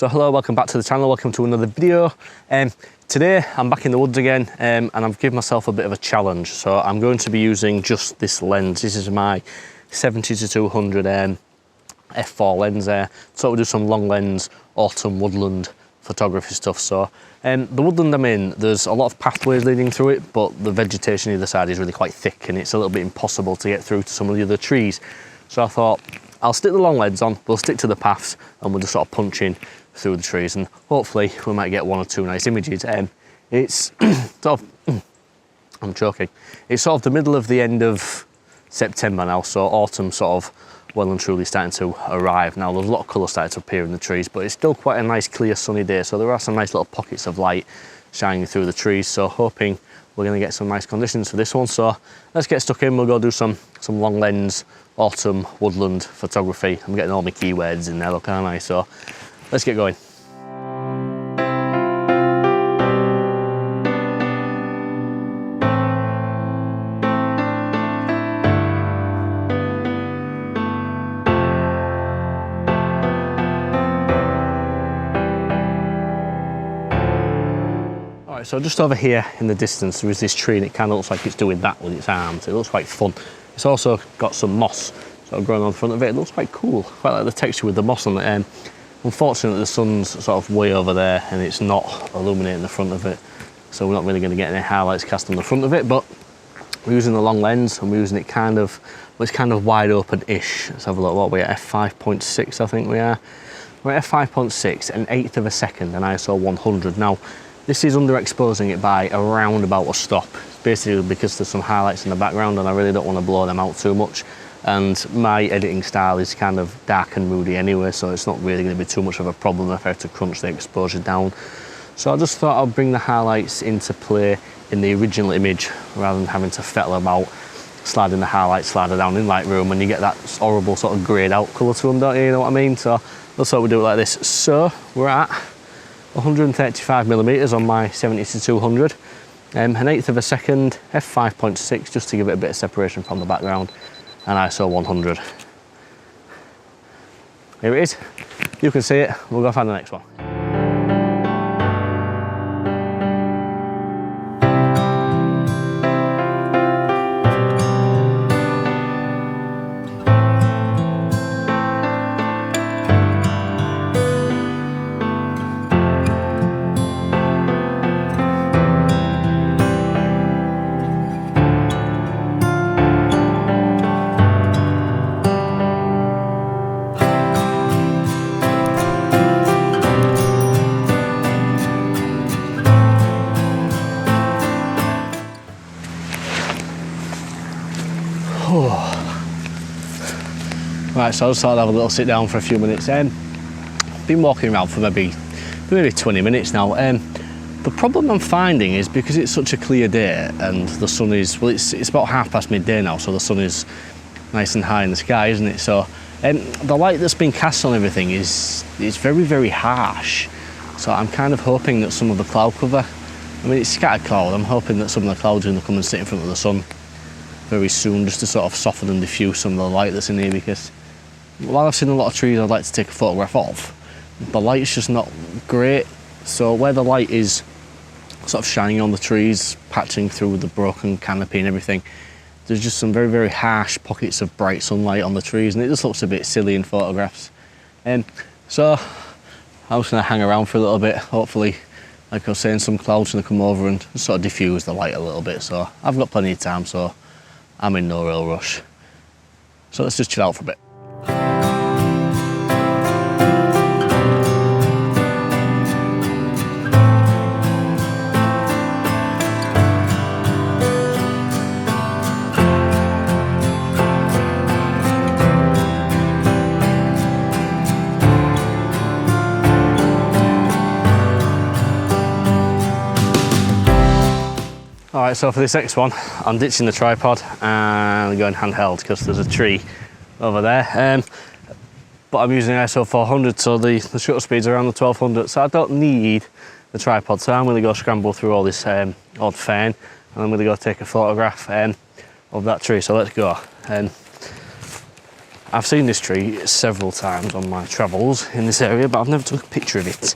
So hello, welcome back to the channel, welcome to another video. Today I'm back in the woods again and I've given myself a bit of a challenge. So I'm going to be using just this lens. This is my 70-200 f4 lens there. So we'll do some long lens, autumn woodland photography stuff. So the woodland I'm in, there's a lot of pathways leading through it, but the vegetation either side is really quite thick and it's a little bit impossible to get through to some of the other trees. So I thought, I'll stick the long lens on, we'll stick to the paths and we'll just sort of punch in through the trees and hopefully we might get one or two nice images. It's sort of, I'm choking. It's sort of the middle of the end of September now, so autumn sort of well and truly starting to arrive now. There's a lot of colour starting to appear in the trees, but it's still quite a nice clear sunny day, so there are some nice little pockets of light shining through the trees, so hoping we're going to get some nice conditions for this one. So let's get stuck in, we'll go do some long lens autumn woodland photography. I'm getting all my keywords in there, look, aren't I? So let's get going. Alright, so just over here in the distance there is this tree and it kind of looks like it's doing that with its arms. It looks quite fun. It's also got some moss sort of growing on the front of it. It looks quite cool, quite like the texture with the moss on it. Unfortunately, the sun's sort of way over there and it's not illuminating the front of it, so we're not really going to get any highlights cast on the front of it, but we're using the long lens and we're using it kind of, well, it's kind of wide open-ish. Let's have a look, what we're at, f5.6 I think we are. We're at f5.6, an eighth of a second, and ISO 100. Now, this is underexposing it by around about a stop, basically because there's some highlights in the background and I really don't want to blow them out too much. And my editing style is kind of dark and moody anyway, so it's not really going to be too much of a problem if I have to crunch the exposure down. So I just thought I'll bring the highlights into play in the original image rather than having to fettle about sliding the highlight slider down in Lightroom and you get that horrible sort of greyed out colour to them, don't you? You know what I mean? So that's how we do it like this. So we're at 135mm on my 70-200, an eighth of a second, f5.6 just to give it a bit of separation from the background, and ISO 100. Here it is, you can see it, we'll go find the next one. Right, so I just thought I'd have a little sit down for a few minutes. Been walking around for maybe 20 minutes now. The problem I'm finding is because it's such a clear day and the sun is, well, it's about half past midday now, so the sun is nice and high in the sky, isn't it? So the light that's been cast on everything is very, very harsh. So I'm kind of hoping that some of the cloud cover, I mean, it's scattered cloud, I'm hoping that some of the clouds are going to come and sit in front of the sun very soon, just to sort of soften and diffuse some of the light that's in here, because while I've seen a lot of trees I'd like to take a photograph of, the light's just not great. So where the light is sort of shining on the trees, patching through the broken canopy and everything, there's just some very, very harsh pockets of bright sunlight on the trees and it just looks a bit silly in photographs. So I'm just going to hang around for a little bit. Hopefully, like I was saying, some clouds going to come over and sort of diffuse the light a little bit. So I've got plenty of time, so I'm in no real rush. So let's just chill out for a bit. Alright, so for this next one, I'm ditching the tripod and going handheld because there's a tree over there. But I'm using ISO 400, so the shutter speed's around the 1200, so I don't need the tripod. So I'm going to go scramble through all this odd fern, and I'm going to go take a photograph of that tree. So let's go. I've seen this tree several times on my travels in this area, but I've never took a picture of it.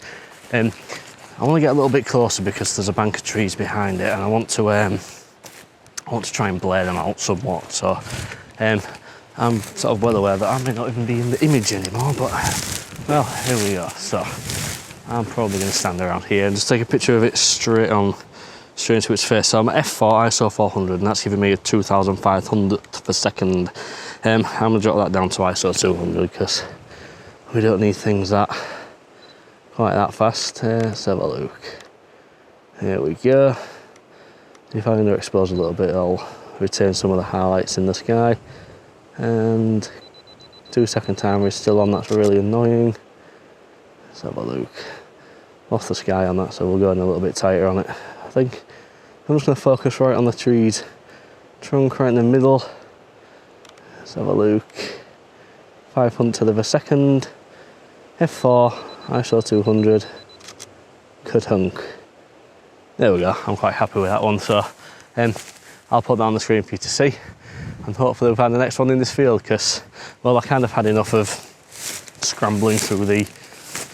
I want to get a little bit closer because there's a bank of trees behind it, and I want to try and blare them out somewhat. So I'm sort of well aware that I may not even be in the image anymore, but well, here we are. So I'm probably going to stand around here and just take a picture of it straight into its face. So I'm at f4 ISO 400, and that's giving me a 2,500th per second. I'm going to drop that down to ISO 200 because we don't need things that quite that fast. Let's have a look. Here we go. If I underexpose a little bit, I'll retain some of the highlights in the sky. And 2-second timer is still on, that's really annoying. Let's have a look. Off the sky on that, so we'll go in a little bit tighter on it. I think I'm just going to focus right on the trees. Trunk right in the middle. Let's have a look. 500th of a second. F4, ISO 200. Ka-tunk. There we go, I'm quite happy with that one. So I'll put that on the screen for you to see. And hopefully we'll find the next one in this field, because, well, I kind of had enough of scrambling through the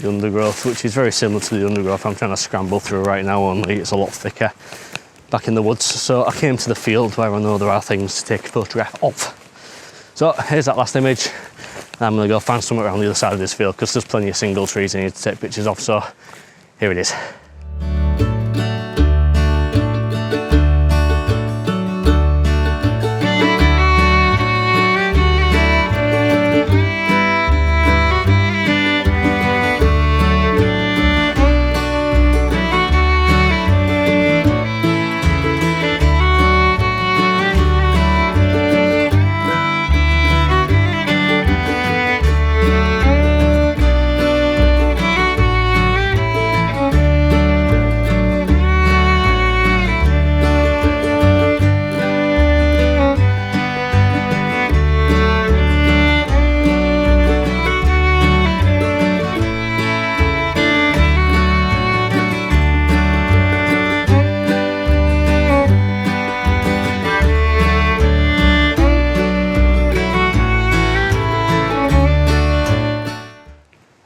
undergrowth, which is very similar to the undergrowth I'm trying to scramble through right now, only it's a lot thicker back in the woods. So I came to the field where I know there are things to take a photograph of. So here's that last image. I'm going to go find somewhere around the other side of this field, because there's plenty of single trees I need to take pictures of. So here it is.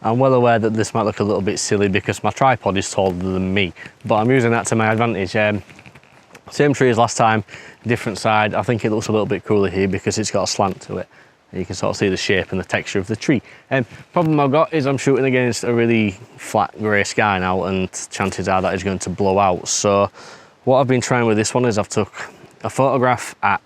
I'm well aware that this might look a little bit silly because my tripod is taller than me, but I'm using that to my advantage. Same tree as last time, different side. I think it looks a little bit cooler here because it's got a slant to it. You can sort of see the shape and the texture of the tree. Problem I've got is I'm shooting against a really flat grey sky now, and chances are that is going to blow out. So what I've been trying with this one is I've took a photograph at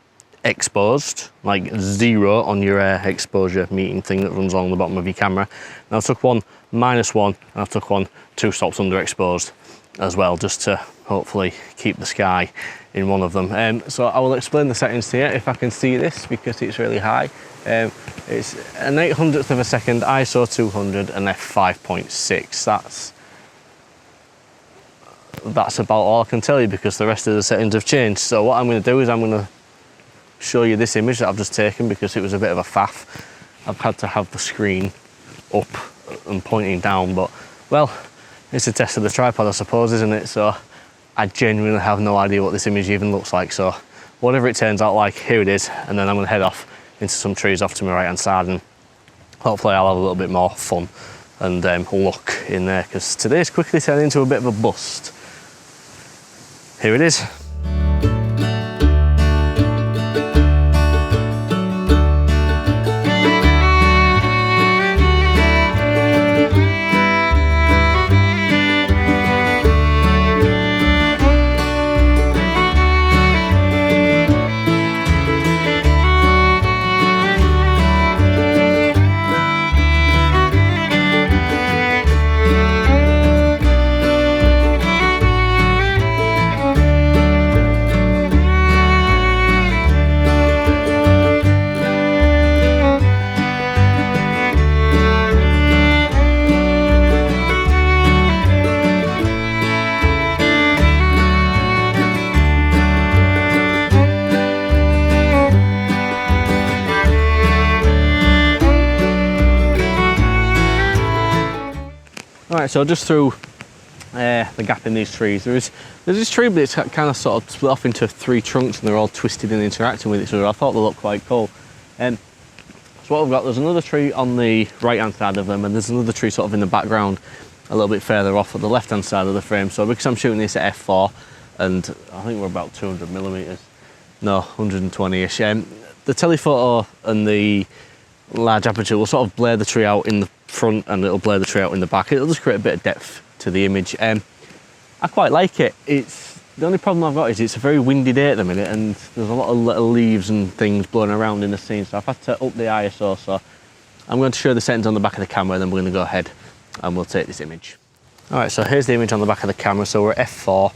exposed, like 0 on your exposure meter thing that runs along the bottom of your camera. And I took one -1, and I took one 2 stops underexposed as well, just to hopefully keep the sky in one of them. So I will explain the settings here if I can see this, because it's really high. It's an 800th of a second, ISO 200 and f5.6. That's about all I can tell you, because the rest of the settings have changed. So what I'm going to do is I'm going to show you this image that I've just taken, because it was a bit of a faff. I've had to have the screen up and pointing down, but well, it's a test of the tripod, I suppose, isn't it? So I genuinely have no idea what this image even looks like. So whatever it turns out like, here it is, and then I'm going to head off into some trees off to my right hand side, and hopefully I'll have a little bit more fun and luck in there, because today's quickly turned into a bit of a bust. Here it is. Right, so just through the gap in these trees, there's this tree, but it's kind of sort of split off into 3 trunks, and they're all twisted and interacting with each other. I thought they looked quite cool. So what we've got, there's another tree on the right hand side of them, and there's another tree sort of in the background a little bit further off at the left hand side of the frame. So because I'm shooting this at f4, and I think we're about 200 millimeters, no, 120-ish, the telephoto and the large aperture will sort of blur the tree out in the front and it'll blur the tree out in the back. It'll just create a bit of depth to the image. I quite like it. The only problem I've got is it's a very windy day at the minute, and there's a lot of little leaves and things blowing around in the scene, so I've had to up the ISO. So I'm going to show the settings on the back of the camera, and then we're going to go ahead and we'll take this image. All right, so here's the image on the back of the camera. So we're at f4,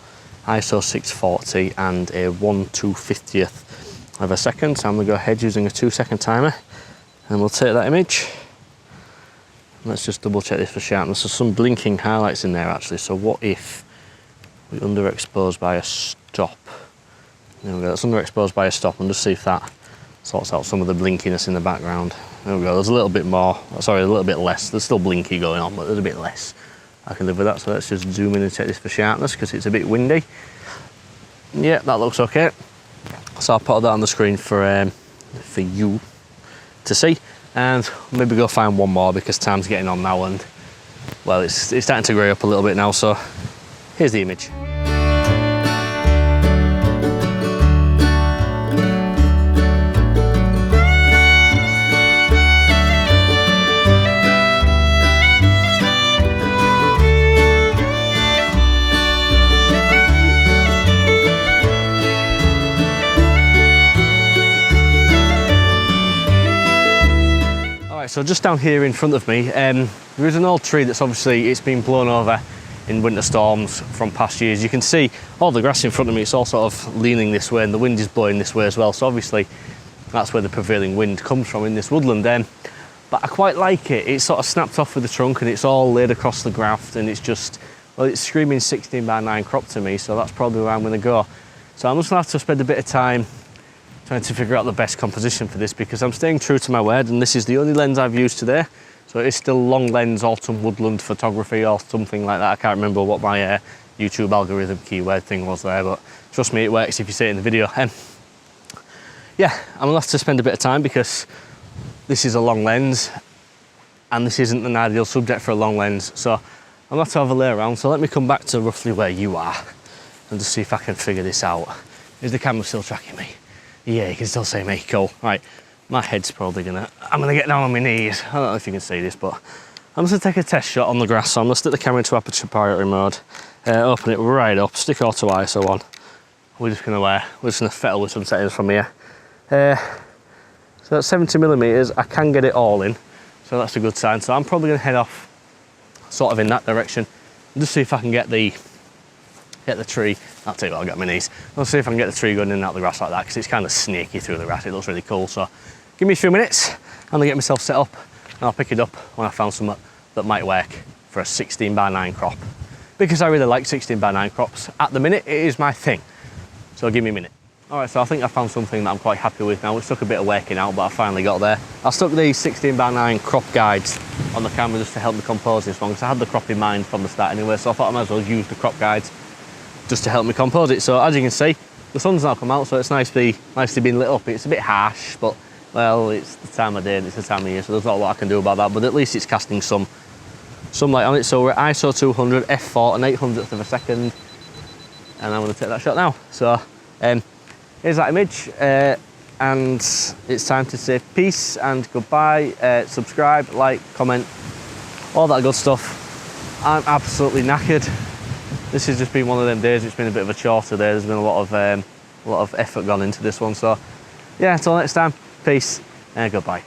ISO 640 and a 1/250th of a second. So I'm going to go ahead using a 2-second timer, and we'll take that image. Let's just double check this for sharpness. There's some blinking highlights in there actually, so what if we underexpose by a stop? There we go, that's underexposed by a stop, and just see if that sorts out some of the blinkiness in the background. There we go, there's a little bit more, sorry, a little bit less. There's still blinky going on, but there's a bit less. I can live with that, so let's just zoom in and check this for sharpness because it's a bit windy. Yeah, that looks okay. So I'll put that on the screen for you to see, and maybe go find one more because time's getting on now, and well, it's starting to grey up a little bit now. So here's the image. So just down here in front of me, there is an old tree that's obviously, it's been blown over in winter storms from past years. You can see all the grass in front of me, it's all sort of leaning this way, and the wind is blowing this way as well. So obviously that's where the prevailing wind comes from in this woodland. But I quite like it. It's sort of snapped off with the trunk and it's all laid across the graft, and it's just, well, it's screaming 16:9 crop to me, so that's probably where I'm going to go. So I'm just going to have to spend a bit of time trying to figure out the best composition for this, because I'm staying true to my word, and this is the only lens I've used today. So it is still long lens autumn woodland photography or something like that. I can't remember what my YouTube algorithm keyword thing was there, but trust me, it works if you see it in the video. Yeah, I'm gonna have to spend a bit of time because this is a long lens and this isn't an ideal subject for a long lens. So I'm gonna have to have a lay around. So let me come back to roughly where you are and just see if I can figure this out. Is the camera still tracking me? Yeah, you can still see me, cool. Right, my head's probably I'm gonna get down on my knees. I don't know if you can see this, but I'm just gonna take a test shot on the grass. So I'm gonna stick the camera into aperture priority mode, open it right up, stick auto ISO on. We're just gonna fiddle with some settings from here. So that's 70 millimeters, I can get it all in, so that's a good sign. So I'm probably gonna head off sort of in that direction and just see if I can get the tree. I'll tell you what, I'll get my knees. I'll see if I can get the tree going in and out the grass like that, because it's kind of snaky through the grass. It looks really cool. So give me a few minutes, I'm gonna get myself set up and I'll pick it up when I found something that might work for a 16:9 crop, because I really like 16:9 crops. At the minute, it is my thing. So give me a minute. All right, so I think I found something that I'm quite happy with now. It took a bit of working out, but I finally got there. I stuck these 16:9 crop guides on the camera just to help me compose this one, because I had the crop in mind from the start anyway, so I thought I might as well use the crop guides just to help me compose it. So as you can see, the sun's now come out, so it's nicely been lit up. It's a bit harsh, but well, it's the time of day and it's the time of year, so there's not a lot I can do about that, but at least it's casting some light on it. So we're at ISO 200, f4, an 800th of a second, and I'm gonna take that shot now. So here's that image, and it's time to say peace and goodbye. Subscribe, like, comment, all that good stuff. I'm absolutely knackered. This has just been one of them days. It's been a bit of a chore today. There's been a lot of effort gone into this one. So yeah, until next time, peace and goodbye.